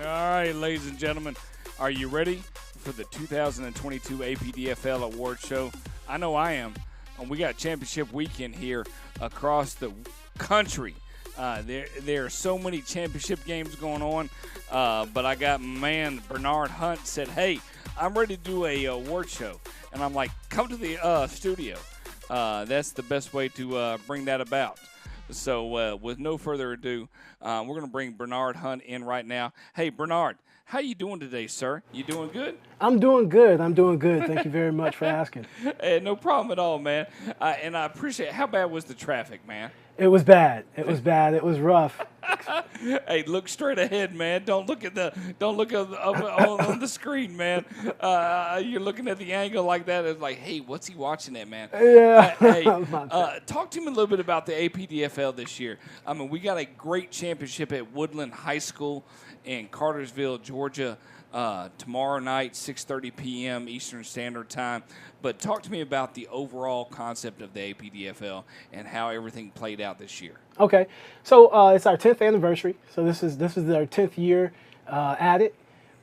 All right, ladies and gentlemen, are you ready for the 2022 Apdfl Award Show? I know I am. We got championship weekend here across the country. There are so many championship games going on, but I got my man Bernard Hunt said, hey, I'm ready to do a award show. And I'm like, come to the studio. That's the best way to bring that about. So with no further ado, we're going to bring Bernard Hunt in right now. Hey, Bernard, how you doing today, sir? You doing good? I'm doing good. I'm doing good. Thank you very much for asking. Hey, no problem at all, man. And I appreciate it. How bad was the traffic, man? It was bad. It was bad. It was rough. Hey, look straight ahead, man. Don't look at on the screen, man. You're looking at the angle like that. It's like, hey, what's he watching at, man? Yeah. Hey, talk to me a little bit about the APDFL this year. I mean, we got a great championship at Woodland High School in Cartersville, Georgia. Tomorrow night, 6:30 p.m. Eastern Standard Time. But talk to me about the overall concept of the APDFL and how everything played out this year. Okay, so it's our 10th anniversary. So this is our 10th year at it.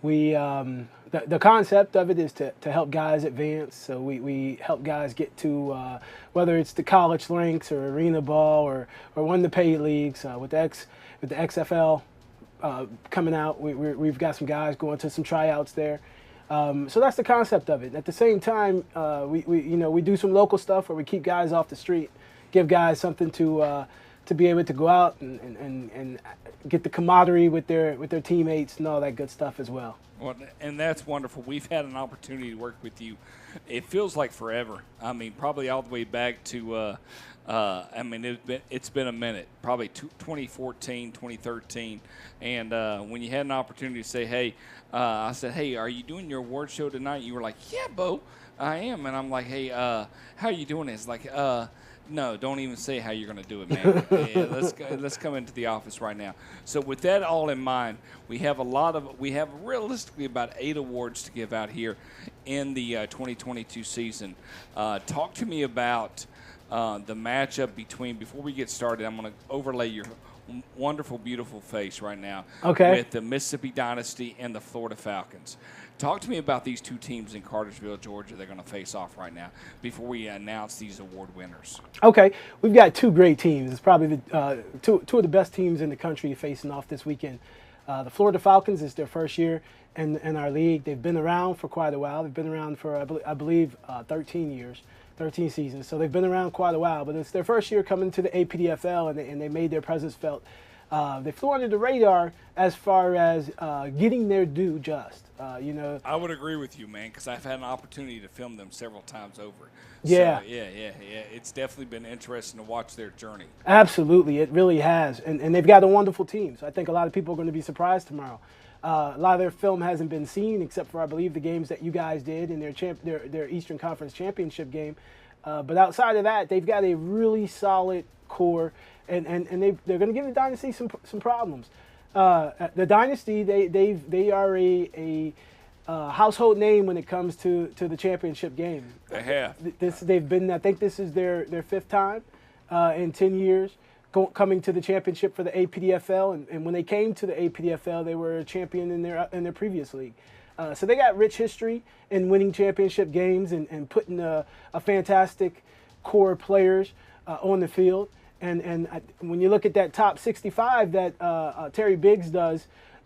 We the concept of it is to help guys advance. So we help guys get to whether it's the college ranks or arena ball or one of the paid leagues with the XFL. Coming out, we've got some guys going to some tryouts there, so that's the concept of it. At the same time, we do some local stuff where we keep guys off the street, give guys something to be able to go out and get the camaraderie with their teammates and all that good stuff as well. Well, and that's wonderful. We've had an opportunity to work with you. It feels like forever. I mean, probably all the way back to. It's been a minute, probably 2014, 2013. And when you had an opportunity to say, hey, I said, hey, are you doing your award show tonight? You were like, yeah, Bo, I am. And I'm like, hey, how are you doing this? Like, no, don't even say how you're going to do it, man. Yeah, let's come into the office right now. So with that all in mind, we have realistically about 8 awards to give out here in the 2022 season. Talk to me about the matchup before we get started. I'm going to overlay your wonderful, beautiful face right now with the Mississippi Dynasty and the Florida Falcons. Talk to me about these two teams in Cartersville, Georgia. They're going to face off right now before we announce these award winners. Okay, we've got 2 great teams. It's probably the two of the best teams in the country facing off this weekend. The Florida Falcons is their first year in our league. They've been around for quite a while. They've been around for, I believe, 13 years. 13 seasons, so they've been around quite a while, but it's their first year coming to the APDFL, and they made their presence felt. They flew under the radar as far as getting their due just. I would agree with you, man, because I've had an opportunity to film them several times over. Yeah. So, yeah. It's definitely been interesting to watch their journey. Absolutely, it really has, and they've got a wonderful team, so I think a lot of people are going to be surprised tomorrow. A lot of their film hasn't been seen, except for, I believe, the games that you guys did in their Eastern Conference Championship game. But outside of that, they've got a really solid core, and they're going to give the Dynasty some problems. The Dynasty, they are a household name when it comes to the championship game. They have. I think this is their 5th time in 10 years. Coming to the championship for the APDFL, and when they came to the APDFL, they were a champion in their previous league. So they got rich history in winning championship games and putting a fantastic core of players on the field. And when you look at that top 65 that Terry Biggs does,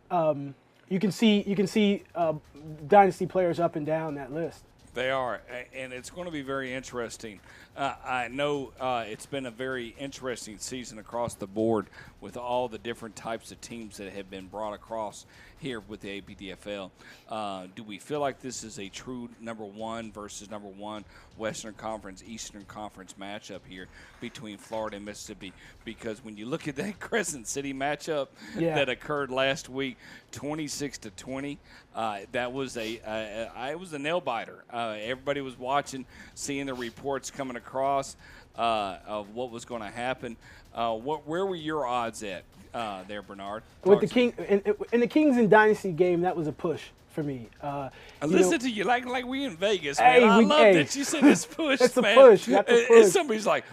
you can see Dynasty players up and down that list. They are, and it's going to be very interesting. I know it's been a very interesting season across the board with all the different types of teams that have been brought across here with the APDFL. Do we feel like this is a true number 1 versus number 1 Western Conference, Eastern Conference matchup here between Florida and Mississippi? Because when you look at that Crescent City matchup that occurred last week, 26-20, that was it was a nail biter. Everybody was watching, seeing the reports coming across of what was going to happen. Where were your odds at there, Bernard? With the King in the Kings and Dynasty game, that was a push for me. I listen to you like we in Vegas, man. Hey, I love that you said it's push, it's a man. push. That's a push. And somebody's like,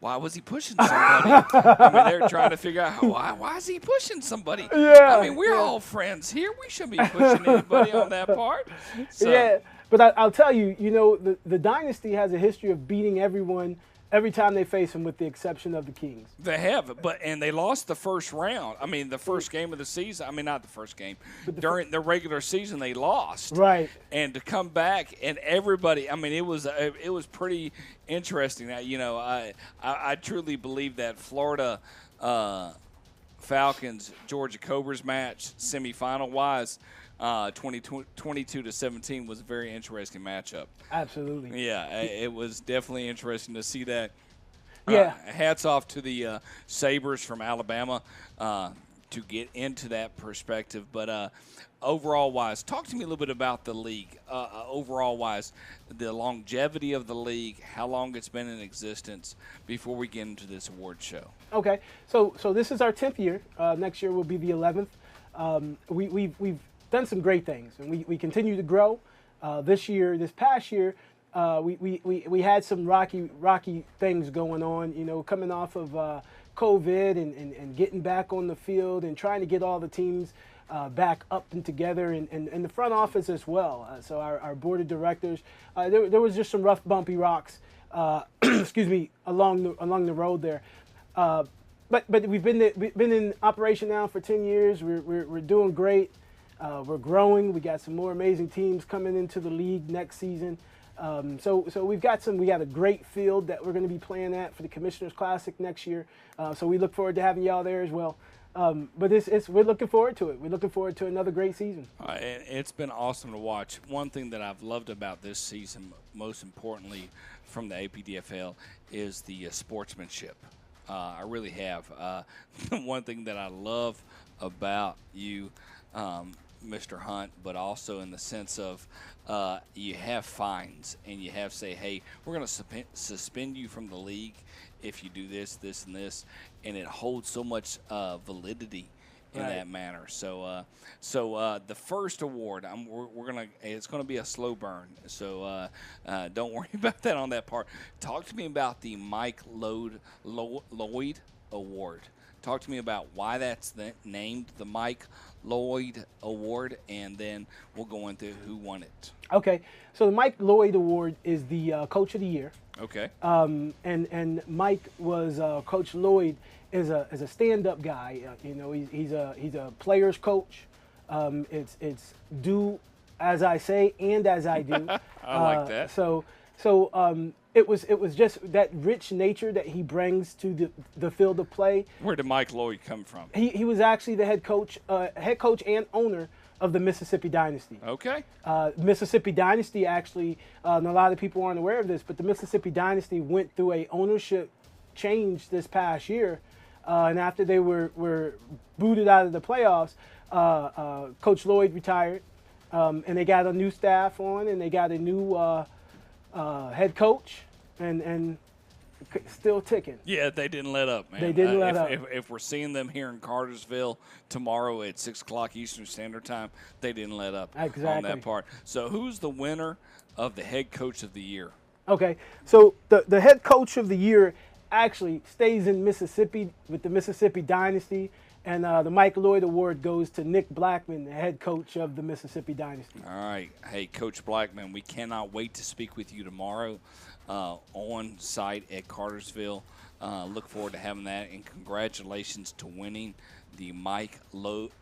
why was he pushing somebody? I mean, they're trying to figure out why is he pushing somebody? Yeah, I mean, we're all friends here. We shouldn't be pushing anybody on that part. So. Yeah, but I'll tell you, the dynasty has a history of beating everyone every time they face them, with the exception of the Kings. They have, and they lost the first round. I mean, the first game of the season. I mean, not the first game. During the regular season, they lost. Right. And to come back, and everybody. I mean, it was pretty interesting. I truly believe that Florida Falcons Georgia Cobras match, semifinal wise. 22-17 was a very interesting matchup. Absolutely. Yeah, it was definitely interesting to see that. Yeah. Hats off to the Sabres from Alabama to get into that perspective. But overall-wise, talk to me a little bit about the league. Overall-wise, the longevity of the league, how long it's been in existence before we get into this award show. Okay. So this is our 10th year. Next year will be the 11th. We've done some great things, and we continue to grow. This past year, we had some rocky things going on, coming off of COVID and getting back on the field and trying to get all the teams back up and together, and the front office as well. So our board of directors, there was just some rough, bumpy rocks, excuse me, along the road there. But we've been in operation now for 10 years. We're doing great. We're growing. We got some more amazing teams coming into the league next season. So we got a great field that we're going to be playing at for the Commissioners Classic next year. So we look forward to having y'all there as well. But we're looking forward to it. We're looking forward to another great season. It's been awesome to watch. One thing that I've loved about this season, most importantly from the Apdfl, is the sportsmanship. I really have. One thing that I love about you, Mr. Hunt, but also in the sense of you have fines and you have say, hey, we're going to suspend you from the league if you do this, this, and this, and it holds so much validity in that manner. So the first award, it's gonna be a slow burn. So don't worry about that on that part. Talk to me about the Mike Lloyd Award. Talk to me about why that's named the Mike Lloyd Award, and then we'll go into who won it. Okay, so the Mike Lloyd Award is the Coach of the Year. Okay. And Mike was Coach Lloyd is a stand-up guy. He's a player's coach. It's do as I say and as I do. I like that. So it was just that rich nature that he brings to the field of play. Where did Mike Lloyd come from? He was actually the head coach and owner of the Mississippi Dynasty. Okay. Mississippi Dynasty actually, and a lot of people aren't aware of this, but the Mississippi Dynasty went through a ownership change this past year, and after they were booted out of the playoffs, Coach Lloyd retired, and they got a new staff on, and they got a new head coach, and still ticking. Yeah, they didn't let up, man. They didn't let up. If we're seeing them here in Cartersville tomorrow at 6 o'clock Eastern Standard Time, they didn't let up on that part. So who's the winner of the head coach of the year? Okay, so the head coach of the year actually stays in Mississippi with the Mississippi Dynasty, and the Mike Lloyd Award goes to Nick Blackman, the head coach of the Mississippi Dynasty. All right. Hey, Coach Blackman, we cannot wait to speak with you tomorrow on site at Cartersville. Look forward to having that, and congratulations to winning the Mike Lloyd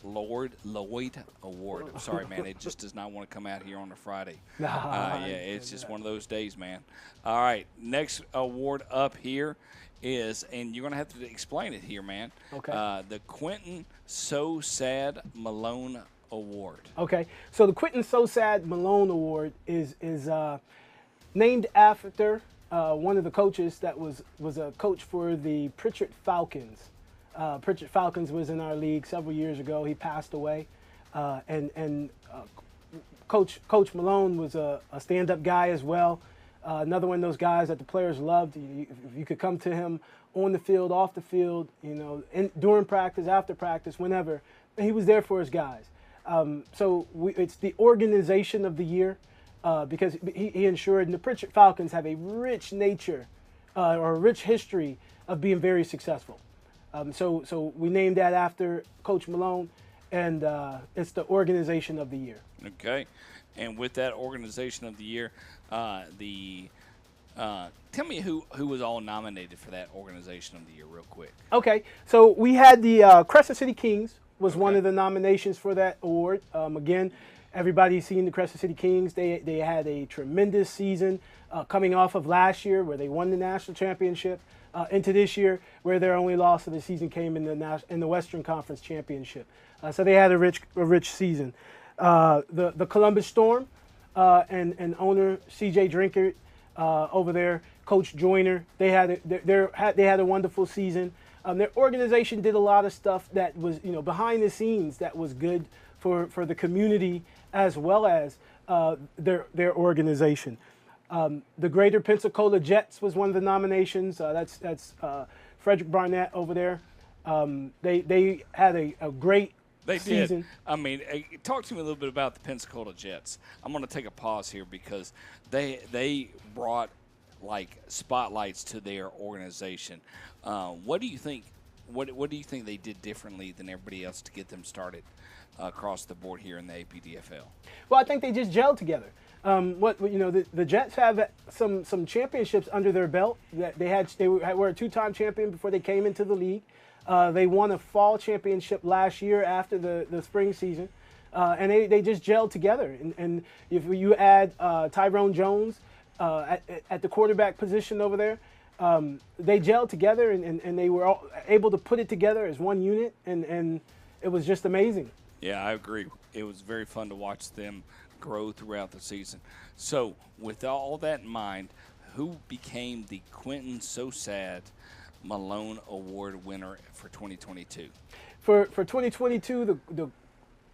Award. I'm sorry, man. It just does not want to come out here on a Friday. Yeah, it's just one of those days, man. All right. Next award up here is, and you're going to have to explain it here, man. Okay. The Quentin So Sad Malone Award. Okay. So the Quentin So Sad Malone Award is named after one of the coaches that was a coach for the Pritchard Falcons. Pritchard Falcons was in our league several years ago. He passed away, and Coach Malone was a stand-up guy as well. Another one of those guys that the players loved. You could come to him on the field, off the field, during practice, after practice, whenever. And he was there for his guys. It's the organization of the year because he ensured, and the Pritchard Falcons have a rich nature or a rich history of being very successful. So we named that after Coach Malone, and it's the organization of the year. Okay. And with that organization of the year, tell me who was all nominated for that organization of the year real quick. Okay, so we had the Crescent City Kings was one of the nominations for that award. Again, everybody's seen the Crescent City Kings. They had a tremendous season coming off of last year where they won the national championship into this year where their only loss of the season came in the Western Conference Championship. So they had a rich season. The Columbus Storm and owner C.J. Drinkard over there, Coach Joyner, they had a wonderful season. Their organization did a lot of stuff that was behind the scenes that was good for the community as well as their organization. The Greater Pensacola Jets was one of the nominations. That's Frederick Barnett over there. They had a great season. Did. I mean, talk to me a little bit about the Pensacola Jets. I'm going to take a pause here because they brought like spotlights to their organization. What do you think? What do you think they did differently than everybody else to get them started across the board here in the Apdfl? Well, I think they just gelled together. The Jets have some championships under their belt. They were a two-time champion before they came into the league. They won a fall championship last year after the spring season, and they just gelled together. And if you add Tyrone Jones at the quarterback position over there, they gelled together and they were all able to put it together as one unit, and it was just amazing. Yeah, I agree. It was very fun to watch them grow throughout the season. So with all that in mind, who became the Quentin Sosad Malone Award winner for 2022? For 2022, the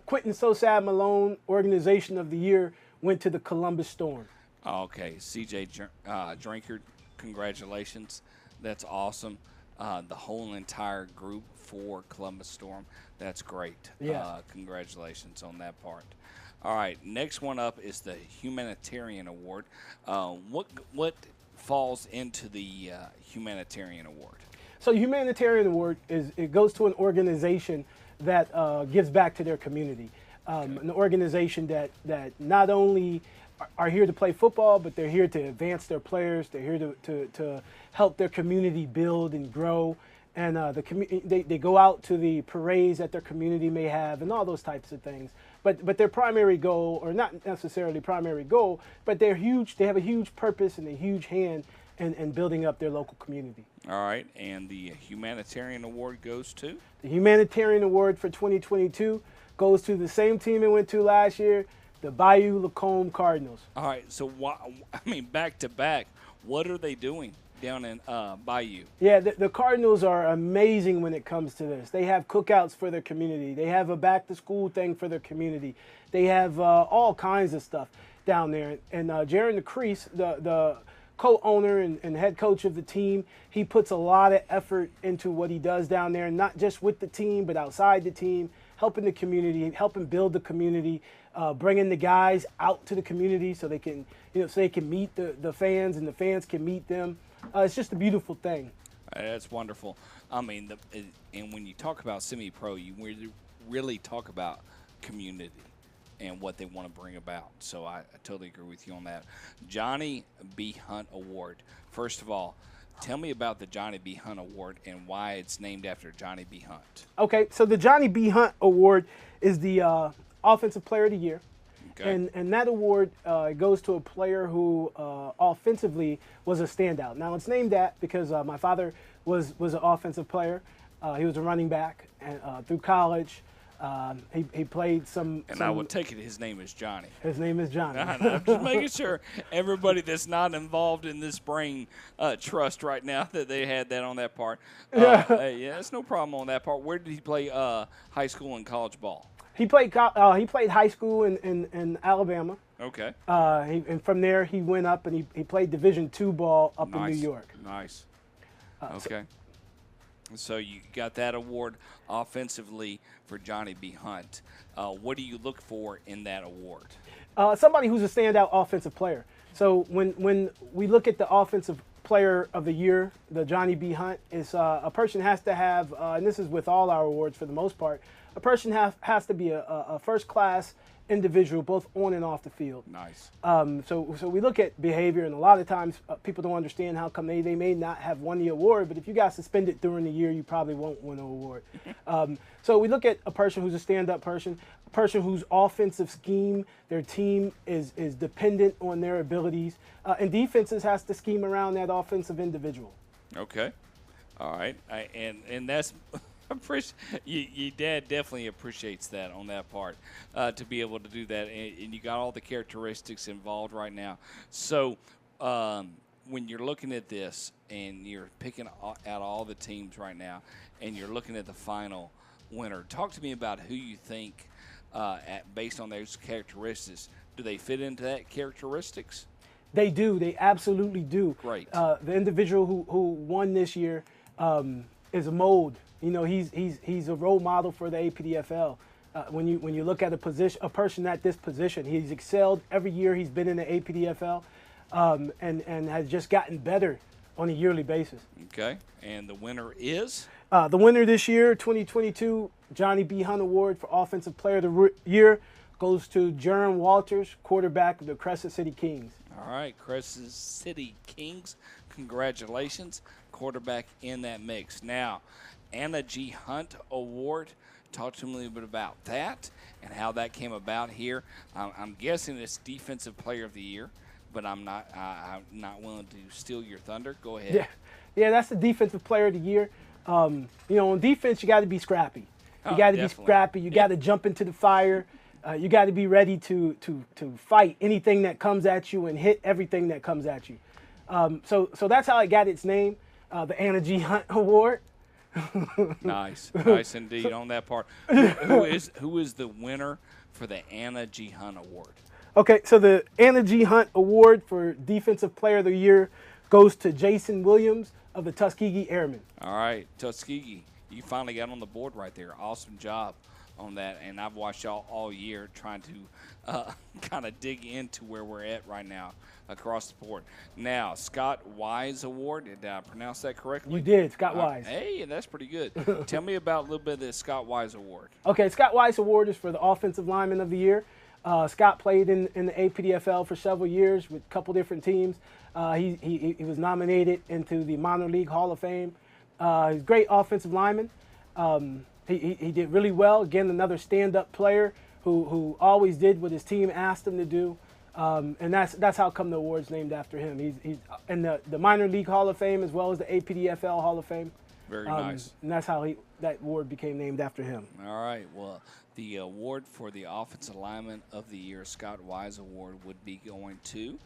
Quentin Sosad Malone Organization of the Year went to the Columbus Storm. Okay, C.J. Drinkard, congratulations. That's awesome. The whole entire group for Columbus Storm, that's great. Yes. Congratulations on that part. All right, next one up is the Humanitarian Award. What falls into the Humanitarian Award? So the Humanitarian Award goes to an organization that gives back to their community. An organization that not only are here to play football, but they're here to advance their players. They're here to help their community build and grow. And they go out to the parades that their community may have and all those types of things. But their primary goal, or not necessarily primary goal, but they're huge. They have a huge purpose and a huge hand in building up their local community. All right, and the Humanitarian Award goes to? The Humanitarian Award for 2022 goes to the same team it went to last year, the Bayou Lacombe Cardinals. All right, so back to back, what are they doing down in Bayou? Yeah, the Cardinals are amazing when it comes to this. They have cookouts for their community. They have a back-to-school thing for their community. They have all kinds of stuff down there. And Jaron DeCrease, the co-owner and head coach of the team, he puts a lot of effort into what he does down there, not just with the team, but outside the team, helping the community, helping build the community, bringing the guys out to the community so they can, meet the fans and the fans can meet them. It's just a beautiful thing. That's wonderful. I mean, and when you talk about semi-pro, you really talk about community and what they want to bring about. So I totally agree with you on that. Johnny B. Hunt Award. First of all, tell me about the Johnny B. Hunt Award and why it's named after Johnny B. Hunt. Okay, so the Johnny B. Hunt Award is the Offensive Player of the Year. Okay. And that award goes to a player who offensively was a standout. Now, it's named that because my father was an offensive player. He was a running back through college. He played some. And I would take it his name is Johnny. His name is Johnny. I'm just making sure everybody that's not involved in this brain trust right now that they had that on that part. Yeah, it's no problem on that part. Where did he play high school and college ball? He played high school in Alabama. Okay. And from there he went up and he played Division II ball up in New York. Nice. Okay. So you got that award offensively for Johnny B. Hunt. What do you look for in that award? Somebody who's a standout offensive player. So when we look at the offensive player of the year, the Johnny B. Hunt, is a person has to have, and this is with all our awards for the most part, a person has to be a first-class individual, both on and off the field. Nice. So we look at behavior, and a lot of times people don't understand how come they may not have won the award, but if you got suspended during the year, you probably won't win an award. So we look at a person who's a stand-up person, a person whose offensive scheme, their team is dependent on their abilities, and defenses has to scheme around that offensive individual. Okay. All right. And that's your dad definitely appreciates that on that part, to be able to do that, and you got all the characteristics involved right now. So when you're looking at this and you're picking out all the teams right now, and you're looking at the final winner, talk to me about who you think, based on those characteristics, do they fit into that characteristics? They do. They absolutely do. Great. The individual who won this year is a mold. You know, he's a role model for the Apdfl. When you look at a person at this position, he's excelled every year he's been in the Apdfl, and has just gotten better on a yearly basis. Okay. And the winner is? The winner this year, 2022 Johnny B. Hunt Award for Offensive Player of the Year, goes to Jerem Walters, quarterback of the Crescent City Kings. All right, Crescent City Kings, congratulations, quarterback in that mix. Now, Anna G. Hunt Award, talk to me a little bit about that and how that came about here. I'm guessing it's Defensive Player of the Year, but I'm not willing to steal your thunder. Go ahead. Yeah, that's the Defensive Player of the Year. You know, on defense, you got to be scrappy. You got to be scrappy. You got to jump into the fire. You got to be ready to fight anything that comes at you and hit everything that comes at you. So that's how it got its name, the Anna G. Hunt Award. Nice indeed on that part. Who is the winner for the Anna G. Hunt Award? Okay, so the Anna G. Hunt Award for Defensive Player of the Year goes to Jason Williams of the Tuskegee Airmen. All right, Tuskegee, you finally got on the board right there. Awesome job on that, and I've watched y'all all year trying to kind of dig into where we're at right now across the board. Now, Scott Wise Award, did I pronounce that correctly? You did, Scott Wise. Hey, that's pretty good. Tell me about a little bit of the Scott Wise Award. Okay, Scott Wise Award is for the Offensive Lineman of the Year. Scott played in the Apdfl for several years with a couple different teams. He was nominated into the Minor League Hall of Fame. He's a great offensive lineman. He did really well. Again, another stand-up player who always did what his team asked him to do. And that's how come the award's named after him. He's in the Minor League Hall of Fame as well as the Apdfl Hall of Fame. Very nice. And that's how that award became named after him. All right. Well, the award for the Offensive Lineman of the Year, Scott Wise Award, would be going to?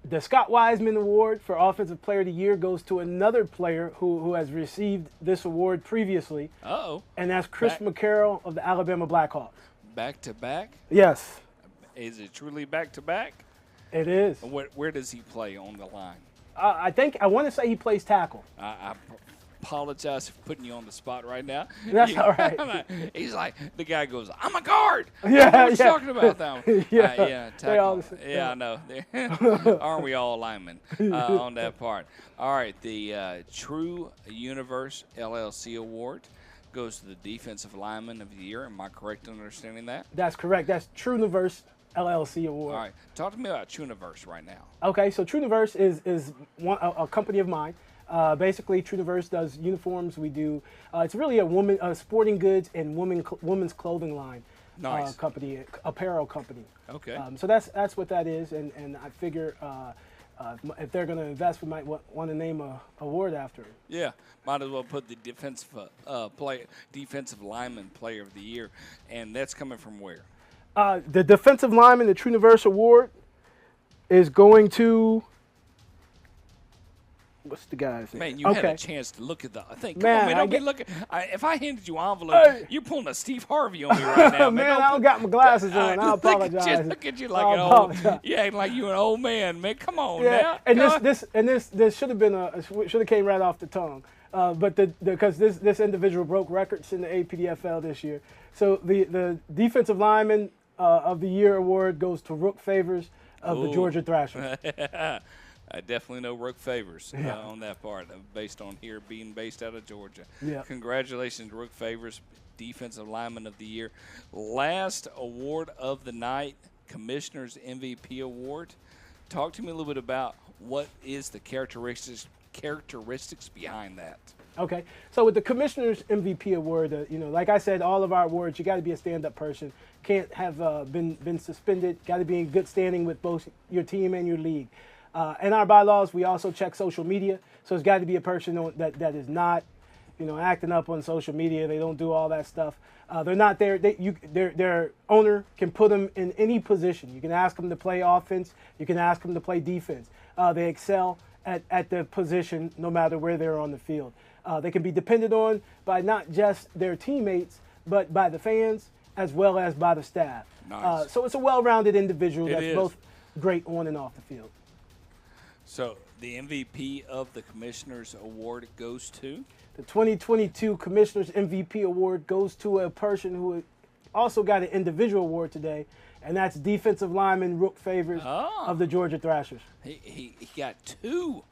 The Scott Wiseman Award for Offensive Player of the Year goes to another player who has received this award previously. Uh-oh. And that's Chris McCarroll of the Alabama Blackhawks. Back-to-back? Yes. Is it truly back-to-back? It is. Where does he play on the line? I want to say he plays tackle. I apologize for putting you on the spot right now. That's all right. He's like, the guy goes, I'm a guard. Yeah, What talking about that one? Yeah, tackle. I know. Aren't we all linemen on that part? All right, the True Universe LLC Award goes to the Defensive Lineman of the Year. Am I correct in understanding that? That's correct. That's True Universe LLC Award. All right. Talk to me about True Universe right now. Okay, so True Universe is a company of mine. Basically, True Universe does uniforms. We do. It's really a sporting goods and women's clothing line. Nice. Company, apparel company. Okay. So that's what that is, and I figure if they're going to invest, we might want to name a award after it. Yeah, might as well put the defensive lineman player of the year, and that's coming from where? The defensive lineman, the True Universe Award, is going to. What's the guy's name? Man, you had a chance to look at the thing. Come Man, on, man, don't be looking. If I handed you an envelope, you're pulling a Steve Harvey on me right now. Man, I don't got my glasses on. I apologize. Look at you like an old. You acting like you an old man, man. Come on now. And this should have been should have came right off the tongue. but because this individual broke records in the APDFL this year. So the defensive lineman of the year award goes to Rook Favors of the Georgia Thrashers. I definitely know Rook Favors on that part, based on here being based out of Georgia. Yeah. Congratulations, Rook Favors, Defensive Lineman of the Year. Last award of the night, Commissioner's MVP Award. Talk to me a little bit about what is the characteristics behind that. Okay, so with the Commissioner's MVP Award, like I said, all of our awards, you got to be a stand-up person. Can't have been suspended. Got to be in good standing with both your team and your league. In our bylaws, we also check social media, so it's got to be a person that is not, acting up on social media. They don't do all that stuff. They're not there. Their owner can put them in any position. You can ask them to play offense. You can ask them to play defense. They excel at the position no matter where they're on the field. They can be depended on by not just their teammates, but by the fans as well as by the staff. Nice. So it's a well-rounded individual that's both great on and off the field. So the MVP of the Commissioner's Award goes to? The 2022 Commissioner's MVP Award goes to a person who also got an individual award today, and that's defensive lineman Rook Favors of the Georgia Thrashers. He got 2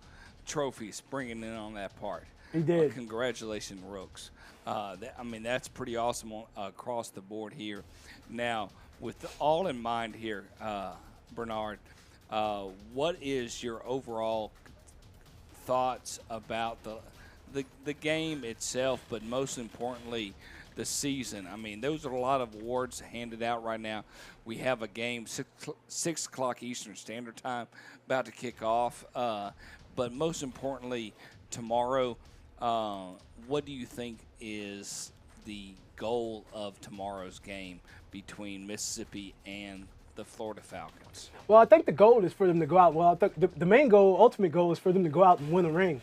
trophies bringing in on that part. He did. Congratulations, Rooks. That's pretty awesome across the board here. Now, with all in mind here, Bernard, what is your overall thoughts about the game itself, but most importantly, the season? I mean, those are a lot of awards handed out right now. We have a game, 6 o'clock Eastern Standard Time, about to kick off. But most importantly, tomorrow, what do you think is the goal of tomorrow's game between Mississippi and the Florida Falcons? Well, I think the goal is for them to go out. Well, I think the main goal, ultimate goal, is for them to go out and win a ring.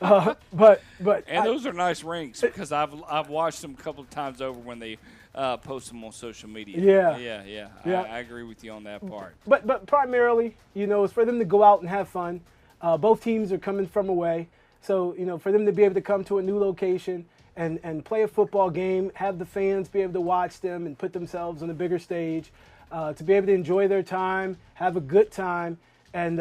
Those are nice rings, because I've watched them a couple of times over when they post them on social media. Yeah. I agree with you on that part. But primarily, it's for them to go out and have fun. Both teams are coming from away, so for them to be able to come to a new location and play a football game, have the fans be able to watch them and put themselves on a bigger stage. To be able to enjoy their time, have a good time, and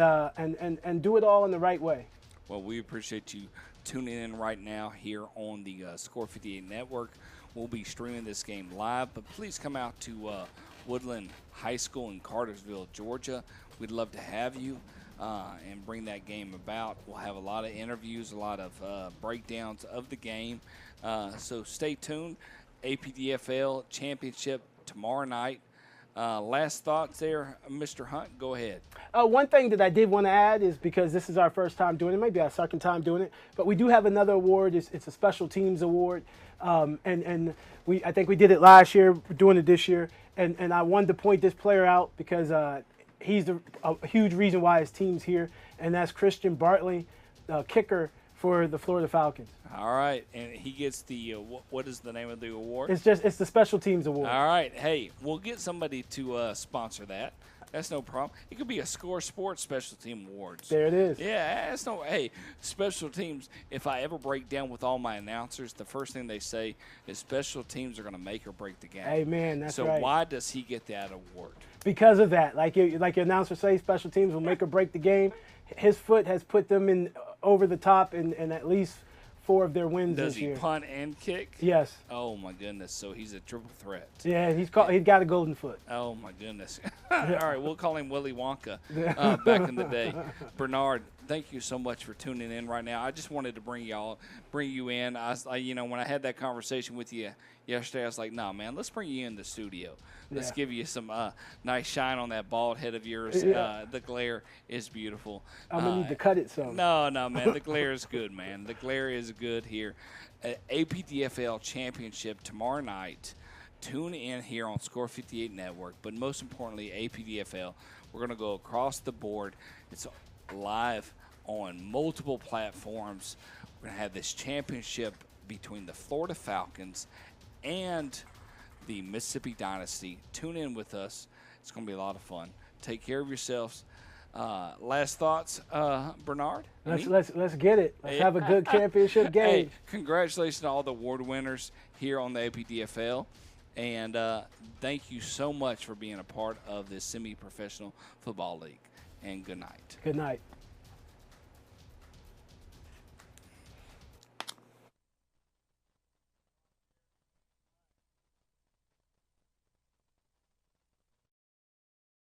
do it all in the right way. Well, we appreciate you tuning in right now here on the Score 58 Network. We'll be streaming this game live, but please come out to Woodland High School in Cartersville, Georgia. We'd love to have you and bring that game about. We'll have a lot of interviews, a lot of breakdowns of the game. So stay tuned. APDFL Championship tomorrow night. Last thoughts there, Mr. Hunt, go ahead. One thing that I did want to add is, because this is our first time doing it, maybe our second time doing it, but we do have another award. It's a special teams award. I think we did it last year, we're doing it this year. And I wanted to point this player out because he's a huge reason why his team's here, and that's Christian Bartley, kicker for the Florida Falcons. All right, and he gets the what is the name of the award? It's the Special Teams Award. All right, hey, we'll get somebody to sponsor that. That's no problem. It could be a Score Sports Special Team Awards. There it is. Yeah, that's no. Hey, special teams. If I ever break down with all my announcers, the first thing they say is special teams are going to make or break the game. Amen. That's so right. So why does he get that award? Because of that, like your announcer say, special teams will make or break the game. His foot has put them in over the top in at least 4 of their wins this year. Does he punt and kick? Yes. Oh my goodness! So he's a triple threat. Yeah, he's got a golden foot. Oh my goodness! All right, we'll call him Willy Wonka. Back in the day, Bernard. Thank you so much for tuning in right now. I just wanted to bring you in. When I had that conversation with you yesterday, I was like, "Nah, man, let's bring you in the studio. Let's give you some nice shine on that bald head of yours. Yeah. The glare is beautiful. I'm gonna need to cut it some. No, man, the glare is good, man. The glare is good here. APDFL Championship tomorrow night. Tune in here on Score 58 Network, but most importantly, APDFL. We're going to go across the board. It's live on multiple platforms. We're going to have this championship between the Florida Falcons and the Mississippi Dynasty. Tune in with us. It's going to be a lot of fun. Take care of yourselves. Last thoughts, Bernard? Let's get it. Let's have a good championship game. Hey, congratulations to all the award winners here on the Apdfl. And thank you so much for being a part of this semi-professional football league. And good night. Good night.